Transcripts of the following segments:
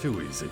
Too easy.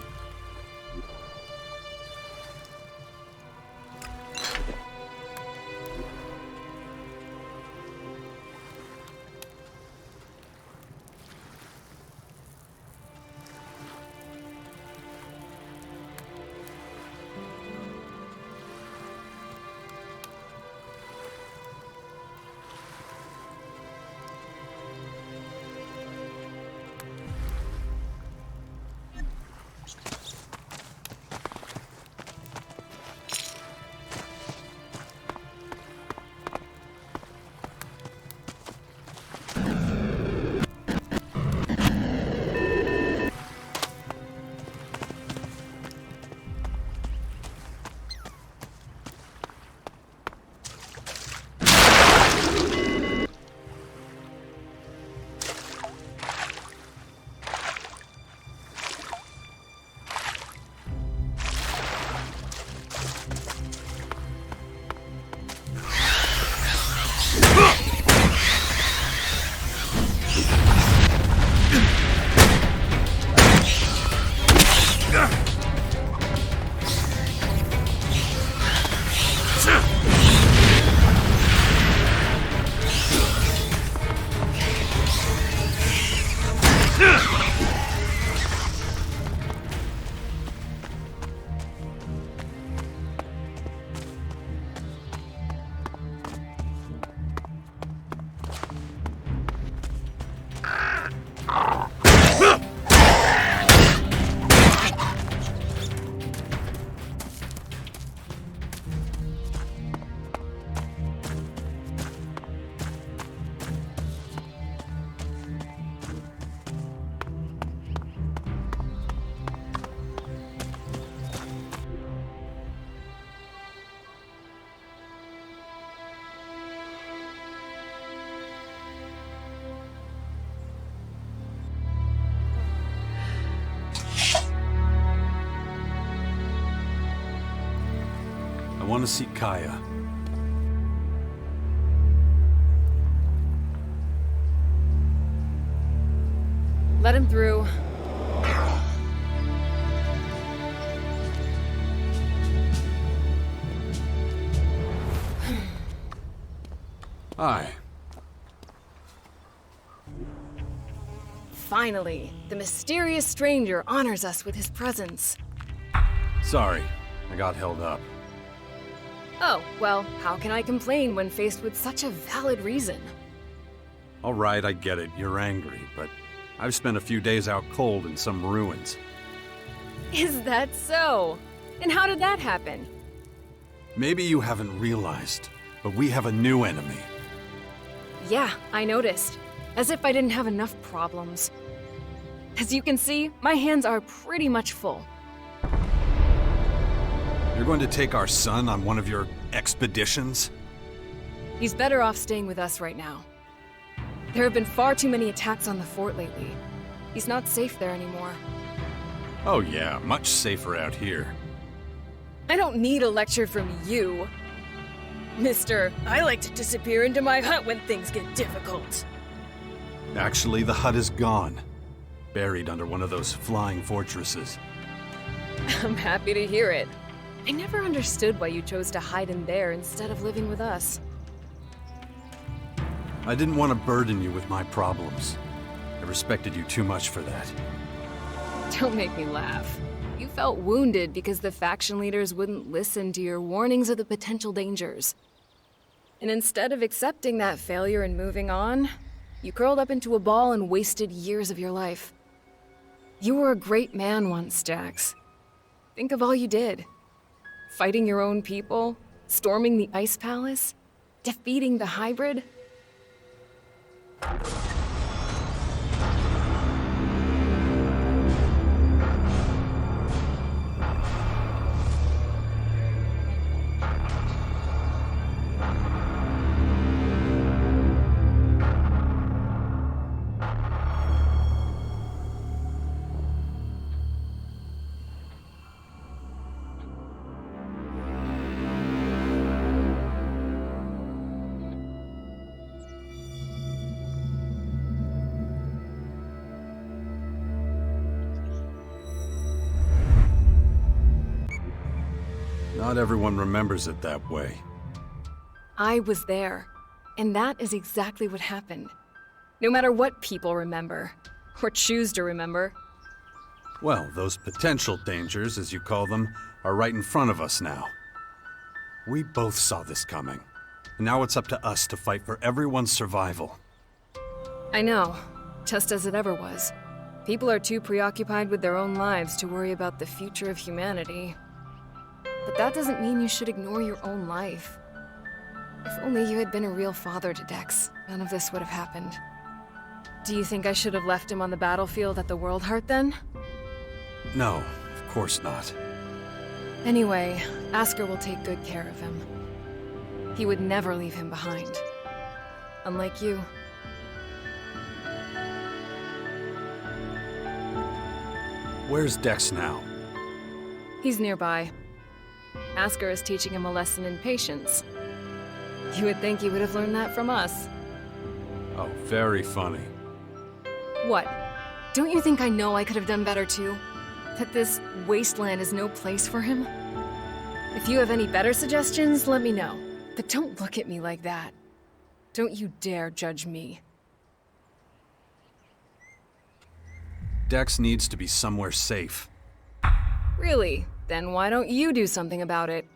I want to see Kaya. Let him through. Hi. Finally, the mysterious stranger honors us with his presence. Sorry, I got held up. Oh, well, how can I complain when faced with such a valid reason? All right, I get it. You're angry, but I've spent a few days out cold in some ruins. Is that so? And how did that happen? Maybe you haven't realized, but we have a new enemy. Yeah, I noticed. As if I didn't have enough problems. As you can see, my hands are pretty much full. You're going to take our son on one of your expeditions? He's better off staying with us right now. There have been far too many attacks on the fort lately. He's not safe there anymore. Oh yeah, much safer out here. I don't need a lecture from you. Mister, I like to disappear into my hut when things get difficult. Actually, the hut is gone. Buried under one of those flying fortresses. I'm happy to hear it. I never understood why you chose to hide in there instead of living with us. I didn't want to burden you with my problems. I respected you too much for that. Don't make me laugh. You felt wounded because the faction leaders wouldn't listen to your warnings of the potential dangers. And instead of accepting that failure and moving on, you curled up into a ball and wasted years of your life. You were a great man once, Jax. Think of all you did. Fighting your own people, storming the Ice Palace, defeating the Hybrid. Not everyone remembers it that way. I was there, and that is exactly what happened. No matter what people remember, or choose to remember. Well, those potential dangers, as you call them, are right in front of us now. We both saw this coming, and now it's up to us to fight for everyone's survival. I know, just as it ever was. People are too preoccupied with their own lives to worry about the future of humanity. But that doesn't mean you should ignore your own life. If only you had been a real father to Dex, none of this would have happened. Do you think I should have left him on the battlefield at the World Heart then? No, of course not. Anyway, Asker will take good care of him. He would never leave him behind. Unlike you. Where's Dex now? He's nearby. Asker is teaching him a lesson in patience. You would think he would have learned that from us. Oh, very funny. What? Don't you think I know I could have done better too? That this wasteland is no place for him? If you have any better suggestions, let me know. But don't look at me like that. Don't you dare judge me. Dex needs to be somewhere safe. Really? Then why don't you do something about it?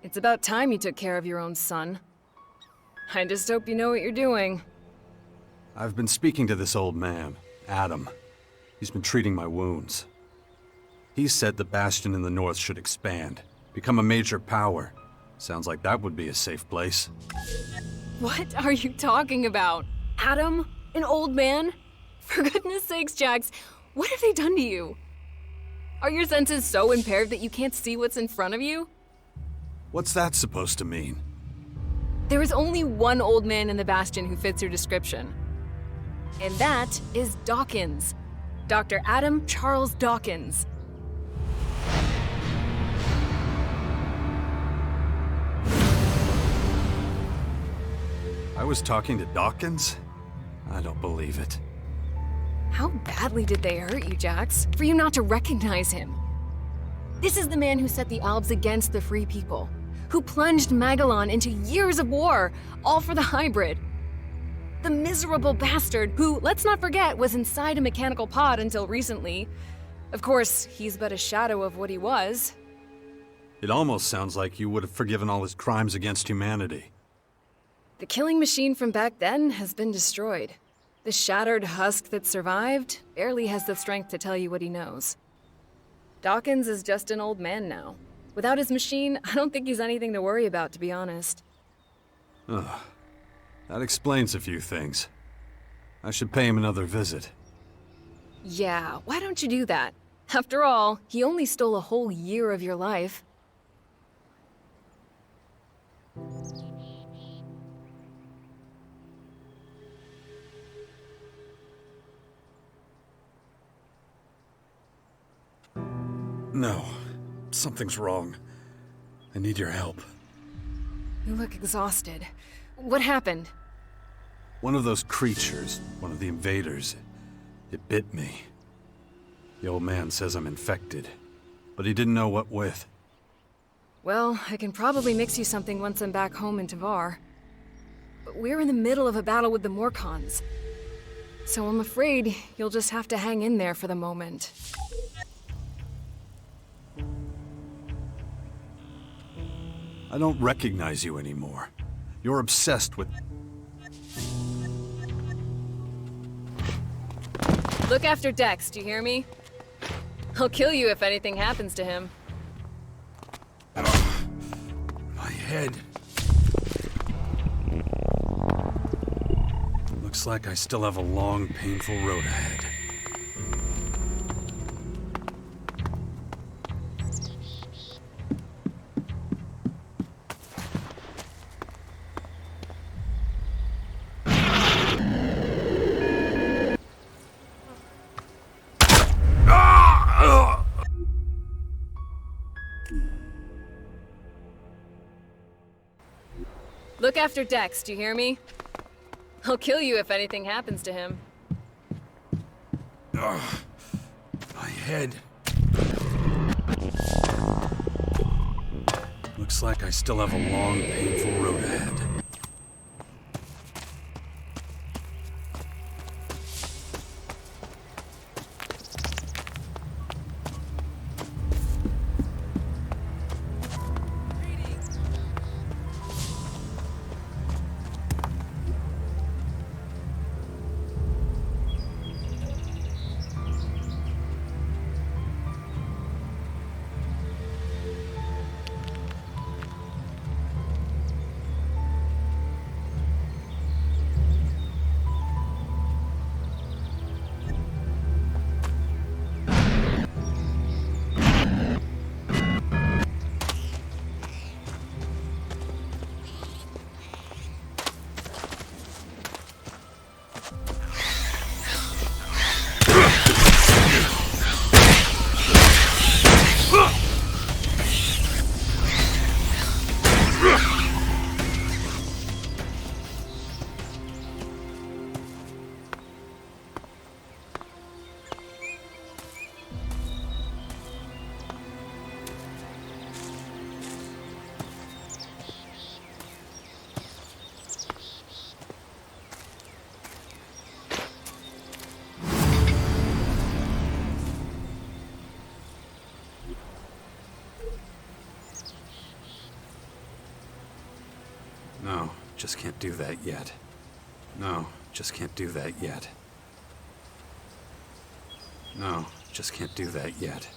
It's about time you took care of your own son. I just hope you know what you're doing. I've been speaking to this old man, Adam. He's been treating my wounds. He said the Bastion in the north should expand, become a major power. Sounds like that would be a safe place. What are you talking about? Adam? An old man? For goodness sakes, Jax, what have they done to you? Are your senses so impaired that you can't see what's in front of you? What's that supposed to mean? There is only one old man in the Bastion who fits your description. And that is Dawkins. Dr. Adam Charles Dawkins. I was talking to Dawkins? I don't believe it. How badly did they hurt you, Jax, for you not to recognize him? This is the man who set the Albs against the Free People, who plunged Magellan into years of war, all for the hybrid. The miserable bastard who, let's not forget, was inside a mechanical pod until recently. Of course, he's but a shadow of what he was. It almost sounds like you would have forgiven all his crimes against humanity. The killing machine from back then has been destroyed. The shattered husk that survived barely has the strength to tell you what he knows. Dawkins is just an old man now. Without his machine, I don't think he's anything to worry about, to be honest. Ugh. That explains a few things. I should pay him another visit. Yeah, why don't you do that? After all, he only stole a whole year of your life. No. Something's wrong. I need your help. You look exhausted. What happened? One of those creatures, one of the invaders, it bit me. The old man says I'm infected, but he didn't know what with. Well, I can probably mix you something once I'm back home in Tavar. But we're in the middle of a battle with the Morcons. So I'm afraid you'll just have to hang in there for the moment. I don't recognize you anymore. You're obsessed with... Look after Dex, do you hear me? I'll kill you if anything happens to him. My head. Looks like I still have a long, painful road ahead. Look after Dex, do you hear me? I'll kill you if anything happens to him. My head. Looks like I still have a long, painful road ahead. No, just can't do that yet. No, just can't do that yet. No, just can't do that yet.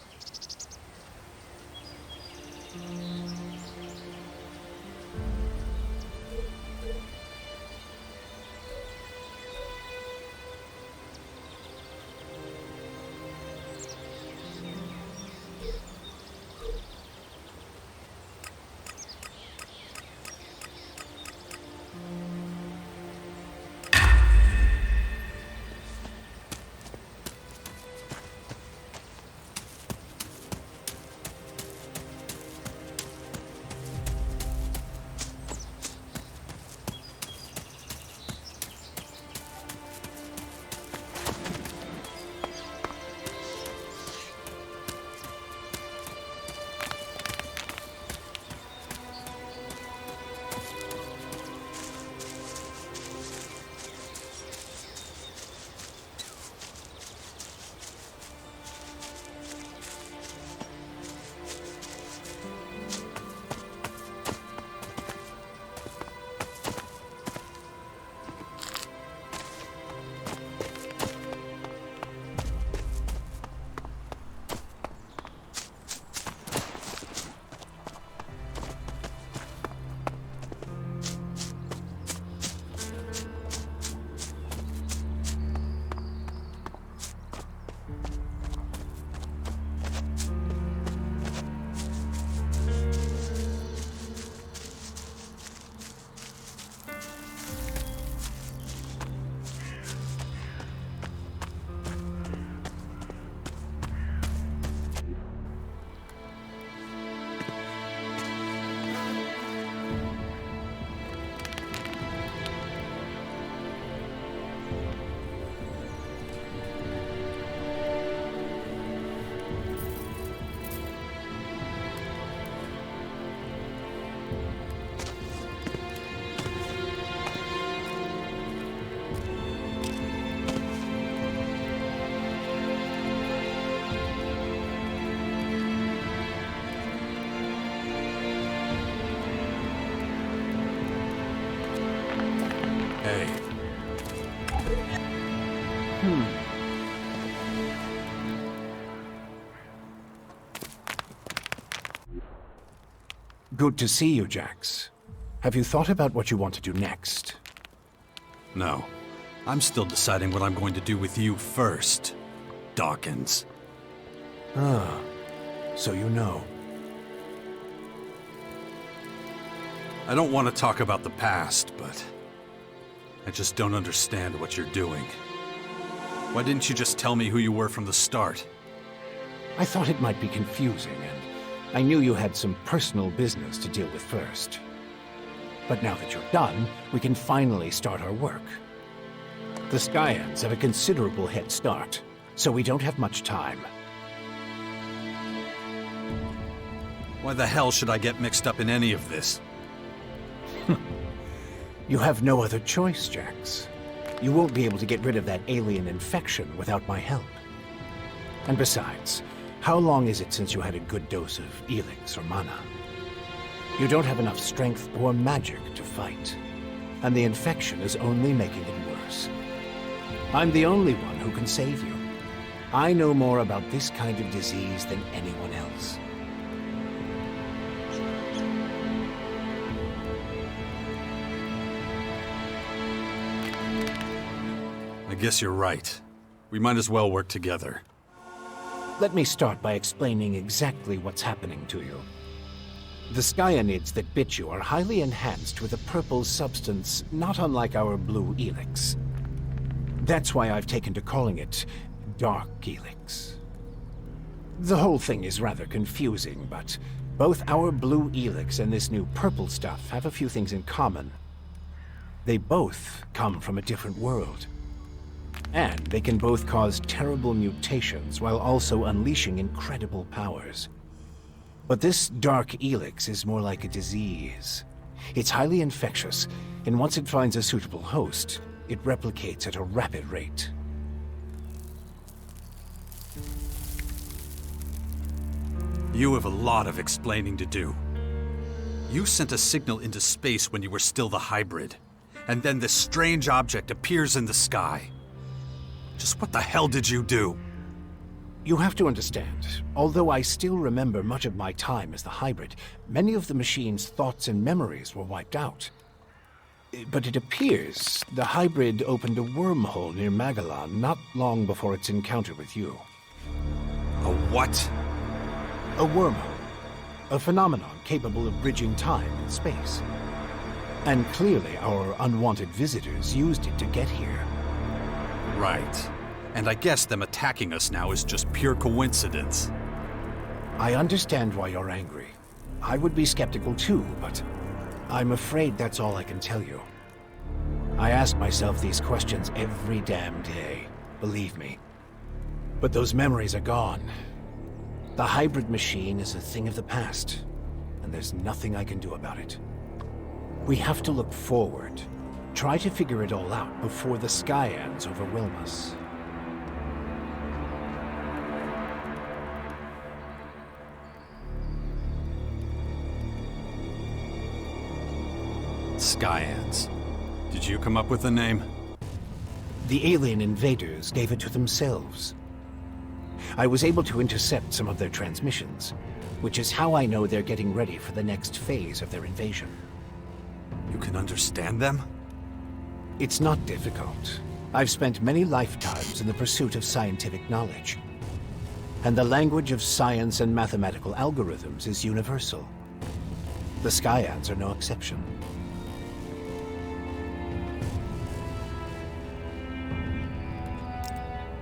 Hey. Good to see you, Jax. Have you thought about what you want to do next? No. I'm still deciding what I'm going to do with you first, Dawkins. Ah, so you know. I don't want to talk about the past, but I just don't understand what you're doing. Why didn't you just tell me who you were from the start? I thought it might be confusing, and I knew you had some personal business to deal with first. But now that you're done, we can finally start our work. The Skyans have a considerable head start, so we don't have much time. Why the hell should I get mixed up in any of this? You have no other choice, Jax. You won't be able to get rid of that alien infection without my help. And besides, how long is it since you had a good dose of Elex or mana? You don't have enough strength or magic to fight, and the infection is only making it worse. I'm the only one who can save you. I know more about this kind of disease than anyone else. I guess you're right. We might as well work together. Let me start by explaining exactly what's happening to you. The skyanids that bit you are highly enhanced with a purple substance not unlike our blue Elex. That's why I've taken to calling it Dark Elex. The whole thing is rather confusing, but both our blue Elex and this new purple stuff have a few things in common. They both come from a different world. And they can both cause terrible mutations while also unleashing incredible powers. But this Dark Elex is more like a disease. It's highly infectious, and once it finds a suitable host, it replicates at a rapid rate. You have a lot of explaining to do. You sent a signal into space when you were still the hybrid, and then this strange object appears in the sky. Just what the hell did you do? You have to understand, although I still remember much of my time as the hybrid, many of the machine's thoughts and memories were wiped out. But it appears the hybrid opened a wormhole near Magellan not long before its encounter with you. A what? A wormhole. A phenomenon capable of bridging time and space. And clearly our unwanted visitors used it to get here. Right. And I guess them attacking us now is just pure coincidence. I understand why you're angry. I would be skeptical too, but I'm afraid that's all I can tell you. I ask myself these questions every damn day, believe me. But those memories are gone. The hybrid machine is a thing of the past, and there's nothing I can do about it. We have to look forward. Try to figure it all out before the Skyans overwhelm us. Skyans. Did you come up with the name? The alien invaders gave it to themselves. I was able to intercept some of their transmissions, which is how I know they're getting ready for the next phase of their invasion. You can understand them? It's not difficult. I've spent many lifetimes in the pursuit of scientific knowledge. And the language of science and mathematical algorithms is universal. The Skyans are no exception.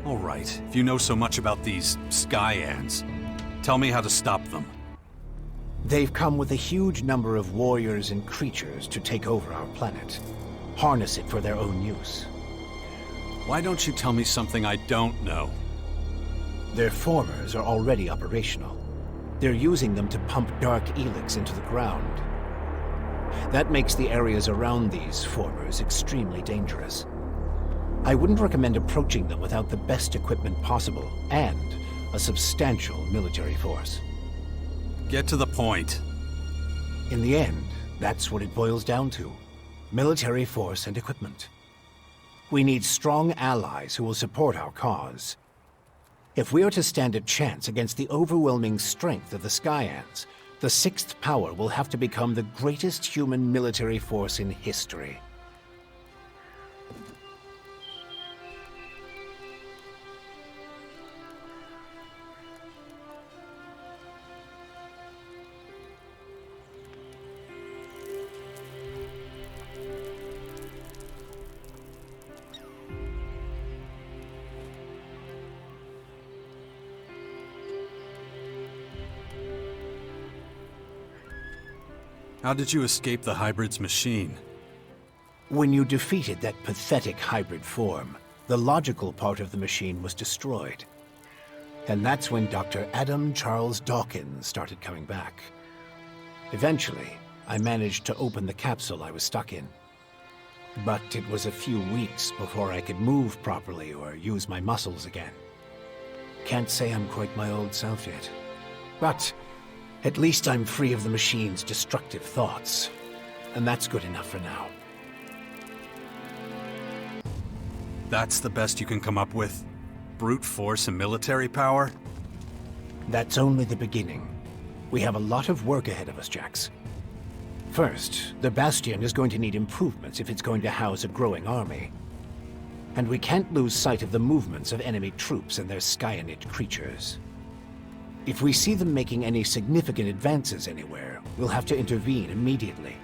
All right, if you know so much about these Skyans, tell me how to stop them. They've come with a huge number of warriors and creatures to take over our planet. Harness it for their own use. Why don't you tell me something I don't know? Their formers are already operational. They're using them to pump Dark Elex into the ground. That makes the areas around these formers extremely dangerous. I wouldn't recommend approaching them without the best equipment possible and a substantial military force. Get to the point. In the end, that's what it boils down to. Military force and equipment. We need strong allies who will support our cause. If we are to stand a chance against the overwhelming strength of the Skyans, the Sixth Power will have to become the greatest human military force in history. How did you escape the hybrid's machine? When you defeated that pathetic hybrid form, the logical part of the machine was destroyed. And that's when Dr. Adam Charles Dawkins started coming back. Eventually, I managed to open the capsule I was stuck in. But it was a few weeks before I could move properly or use my muscles again. Can't say I'm quite my old self yet. But at least I'm free of the machine's destructive thoughts. And that's good enough for now. That's the best you can come up with? Brute force and military power? That's only the beginning. We have a lot of work ahead of us, Jax. First, the Bastion is going to need improvements if it's going to house a growing army. And we can't lose sight of the movements of enemy troops and their Skyanid creatures. If we see them making any significant advances anywhere, we'll have to intervene immediately.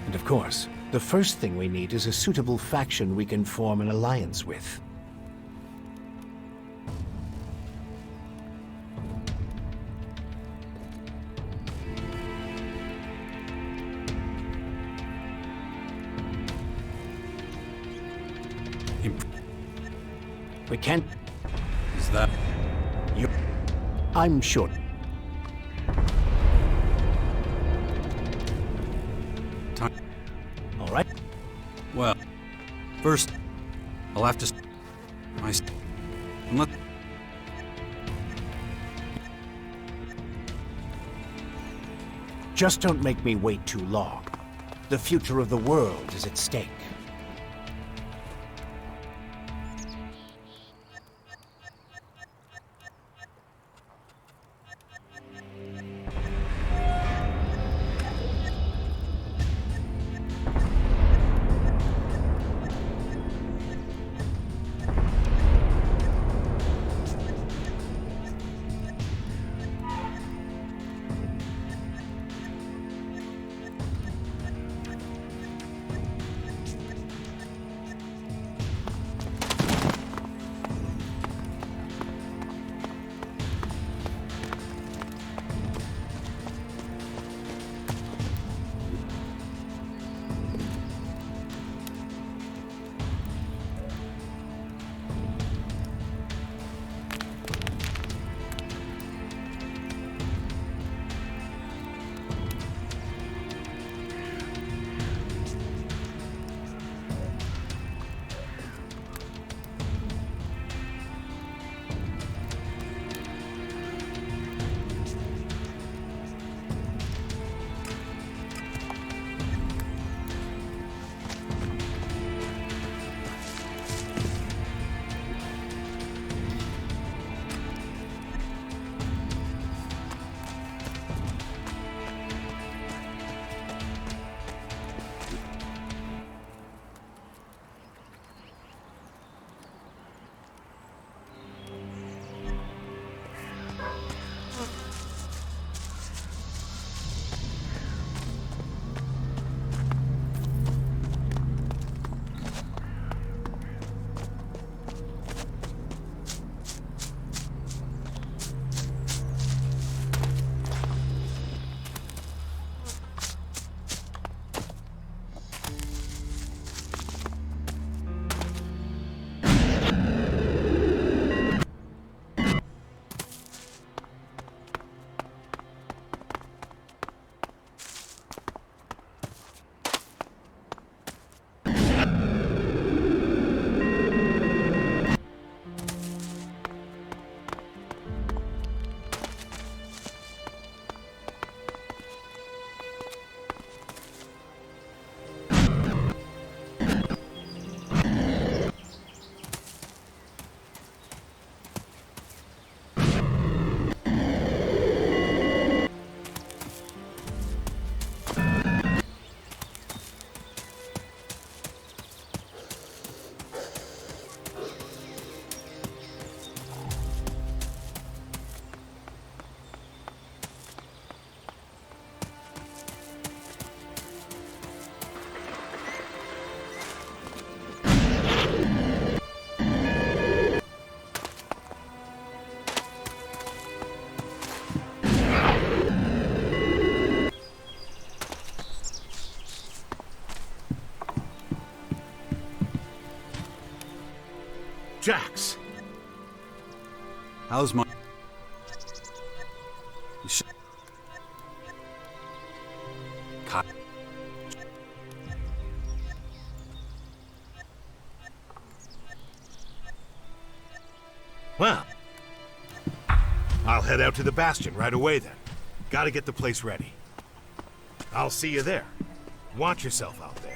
And of course, the first thing we need is a suitable faction we can form an alliance with. We can't... Is that... You... I'm sure. Time... All right. Well, first, I'll have to... Let... Just don't make me wait too long. The future of the world is at stake. Jax! How's my... Well, I'll head out to the Bastion right away then. Gotta get the place ready. I'll see you there. Watch yourself out there.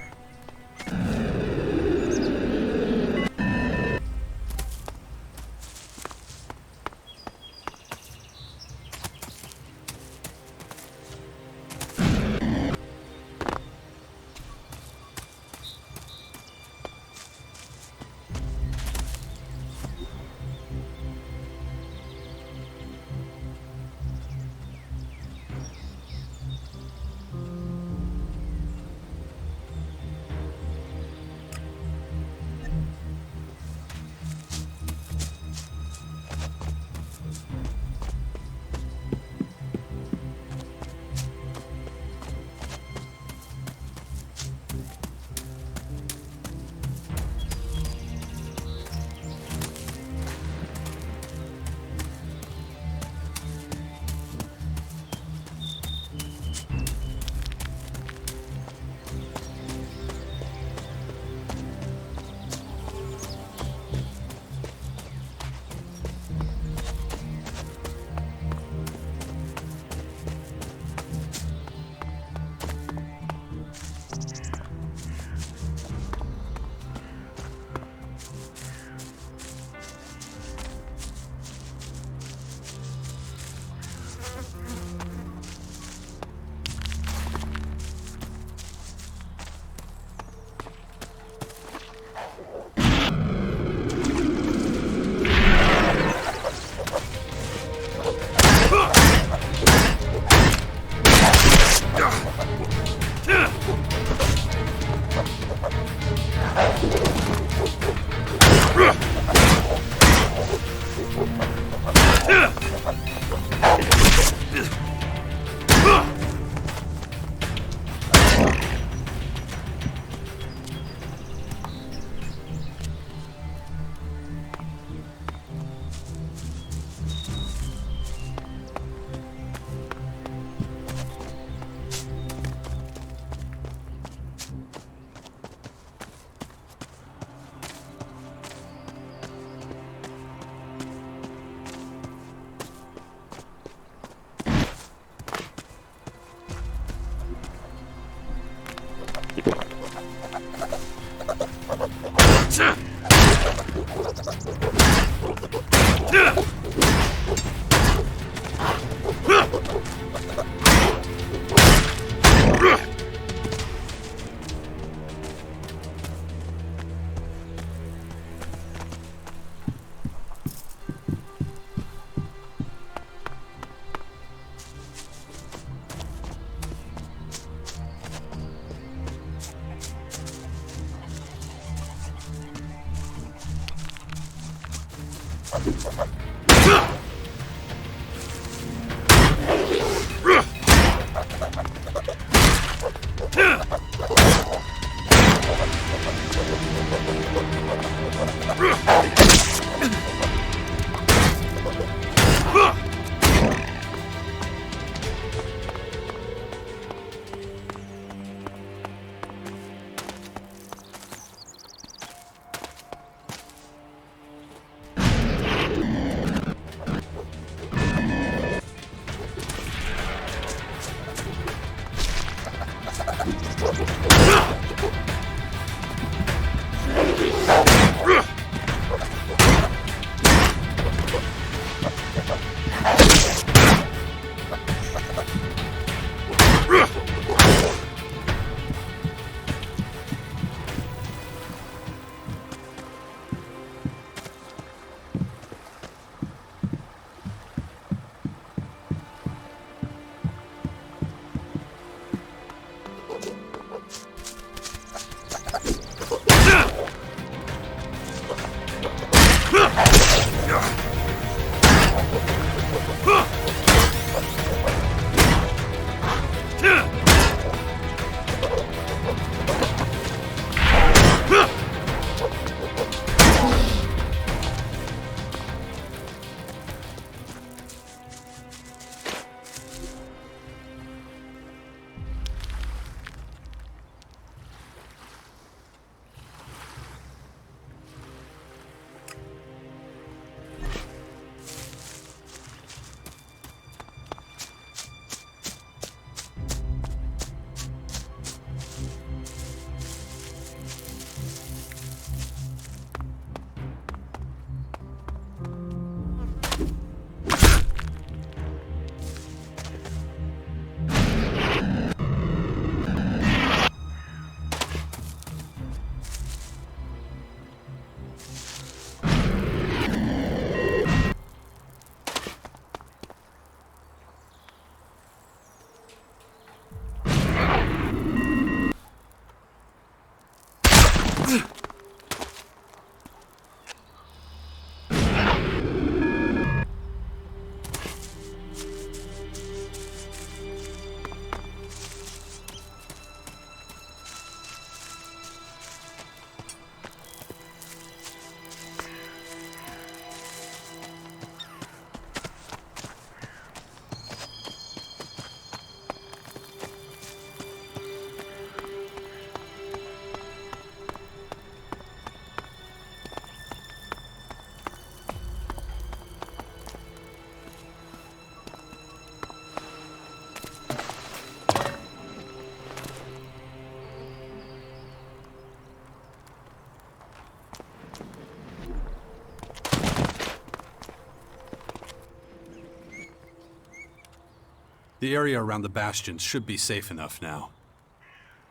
The area around the bastions should be safe enough now.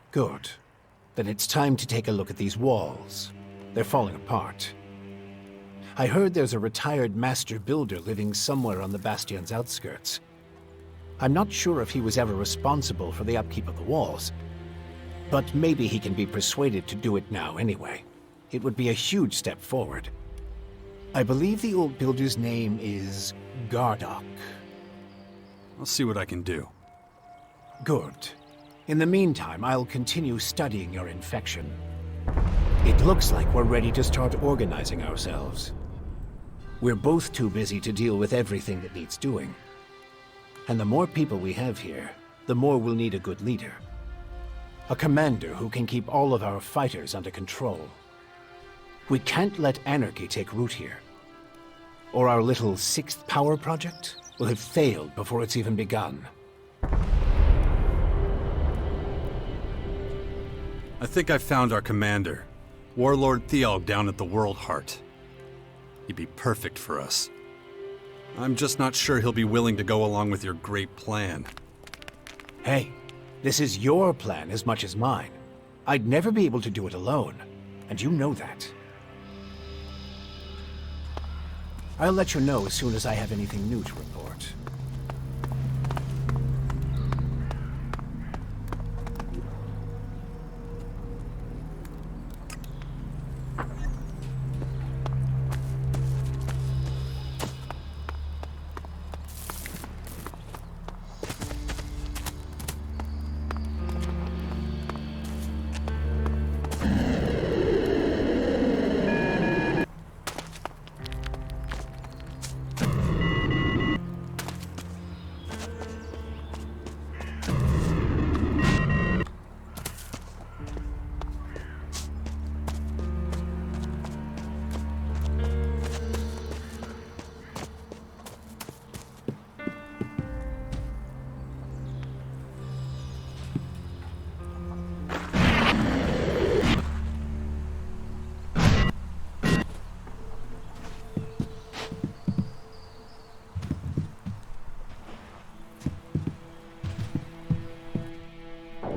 Good. Then it's time to take a look at these walls. They're falling apart. I heard there's a retired master builder living somewhere on the bastion's outskirts. I'm not sure if he was ever responsible for the upkeep of the walls, but maybe he can be persuaded to do it now anyway. It would be a huge step forward. I believe the old builder's name is Gardock. I'll see what I can do. Good. In the meantime, I'll continue studying your infection. It looks like we're ready to start organizing ourselves. We're both too busy to deal with everything that needs doing. And the more people we have here, the more we'll need a good leader. A commander who can keep all of our fighters under control. We can't let anarchy take root here. Or our little sixth power project will have failed before it's even begun. I think I found our commander, Warlord Theog down at the World Heart. He'd be perfect for us. I'm just not sure he'll be willing to go along with your great plan. Hey, this is your plan as much as mine. I'd never be able to do it alone, and you know that. I'll let you know as soon as I have anything new to report.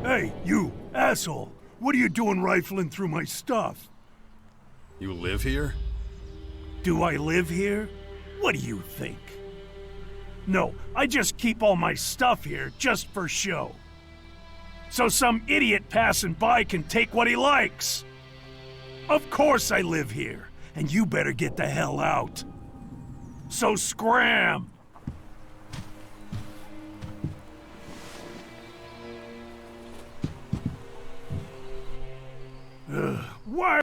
Hey, you, asshole! What are you doing rifling through my stuff? You live here? Do I live here? What do you think? No, I just keep all my stuff here just for show. So some idiot passing by can take what he likes. Of course I live here, and you better get the hell out. So scram! Why?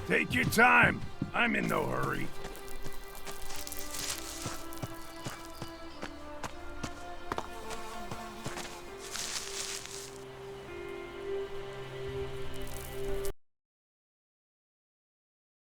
Take your time. I'm in no hurry.